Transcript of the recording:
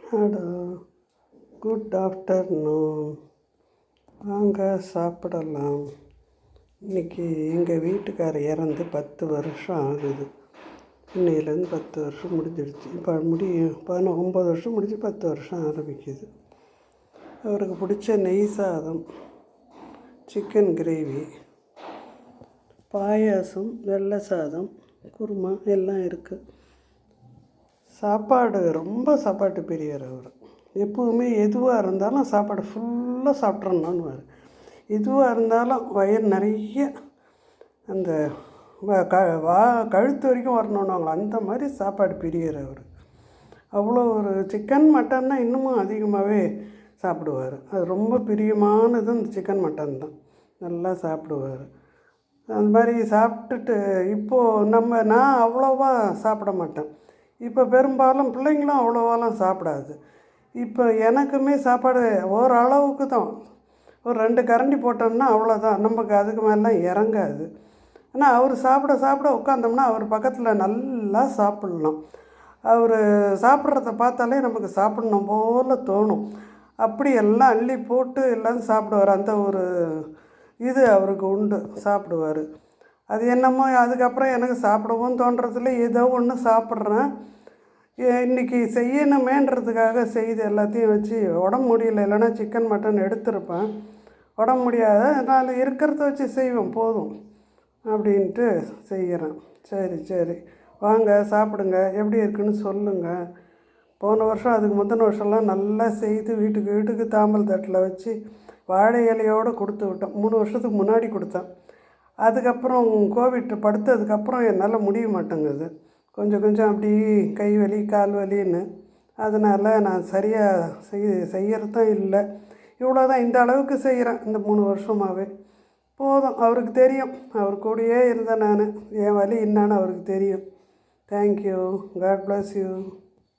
Hello, good afternoon. வாங்க சாப்பிடலாம். இன்றைக்கி எங்கள் வீட்டுக்கார் இறந்து 10 வருஷம் ஆகுது. இன்னையிலேருந்து 10 வருஷம் முடிஞ்சிடுச்சு. இப்போ 9 வருஷம் முடிஞ்சு 10 வருஷம் ஆரம்பிக்குது. அவருக்கு பிடிச்ச நெய் சாதம், சிக்கன் கிரேவி, பாயாசம், வெள்ளை சாதம், குருமா எல்லாம் இருக்குது. சாப்பாட்டு பிரியர் அவர். எப்போவுமே எதுவாக இருந்தாலும் சாப்பாடு ஃபுல்லாக சாப்பிட்றணுன்னுவார். எதுவாக இருந்தாலும் வயிறு நிறைய அந்த கழுத்து வரைக்கும் வரணுன்னுவாங்களா, அந்த மாதிரி சாப்பாடு பிரியர் அவர். அவ்வளோ ஒரு சிக்கன் மட்டன்னா இன்னமும் அதிகமாகவே சாப்பிடுவார். அது ரொம்ப பிரியமானது அந்த சிக்கன் மட்டன் தான். நல்லா சாப்பிடுவார். அந்த மாதிரி சாப்பிட்டுட்டு இப்போது நான் அவ்வளோவா சாப்பிட மாட்டேன். இப்போ பெரும்பாலும் பிள்ளைங்களும் அவ்வளோவாலாம் சாப்பிடாது. இப்போ எனக்குமே சாப்பாடு ஓரளவுக்கு தான், ஒரு 2 கரண்டி போட்டோம்னா அவ்வளோதான். நமக்கு அதுக்கு மேலாம் இறங்காது. ஆனால் அவர் சாப்பிட உட்காந்தோம்னா அவர் பக்கத்தில் நல்லா சாப்பிட்லாம். அவர் சாப்பிட்றத பார்த்தாலே நமக்கு சாப்பிட்ணும் போல் தோணும். அப்படி எல்லாம் அள்ளி போட்டு எல்லாம் சாப்பிடுவார். அந்த ஒரு இது அவருக்கு உண்டு, சாப்பிடுவார். அது என்னமோ அதுக்கப்புறம் எனக்கு சாப்பிடவும் தோன்றதில்ல. ஏதோ ஒன்று சாப்பிட்றேன். இன்றைக்கி செய்யணுமேன்றதுக்காக செய்து எல்லாத்தையும் வச்சு உடம்பு முடியல, இல்லைன்னா சிக்கன் மட்டன் எடுத்திருப்பேன். உடம்பு முடியாத நான் இருக்கிறத வச்சு செய்வேன் போதும் அப்படின்ட்டு செய்கிறேன். சரி வாங்க சாப்பிடுங்க, எப்படி இருக்குன்னு சொல்லுங்கள். போன வருஷம் அதுக்கு முந்தின வருஷம்லாம் நல்லா செய்து வீட்டுக்கு தாம்பல் தட்டில் வச்சு வாழை இலையோடு கொடுத்து விட்டோம். 3 வருஷத்துக்கு முன்னாடி கொடுத்தேன். அதுக்கப்புறம் கோவிட் படுத்ததுக்கப்புறம் என்னால் முடிய மாட்டேங்குது. கொஞ்சம் அப்படி கை வலி கால் வலின்னு. அதனால் நான் சரியாக செய்கிறதும் இல்லை. இவ்வளோ தான், இந்த அளவுக்கு செய்கிறேன் இந்த 3 வருஷமாகவே. போதும், அவருக்கு தெரியும். அவர் கூடயே இருந்தேன் நான். என் வலி என்னான்னு அவருக்கு தெரியும். தேங்க்யூ. God bless you.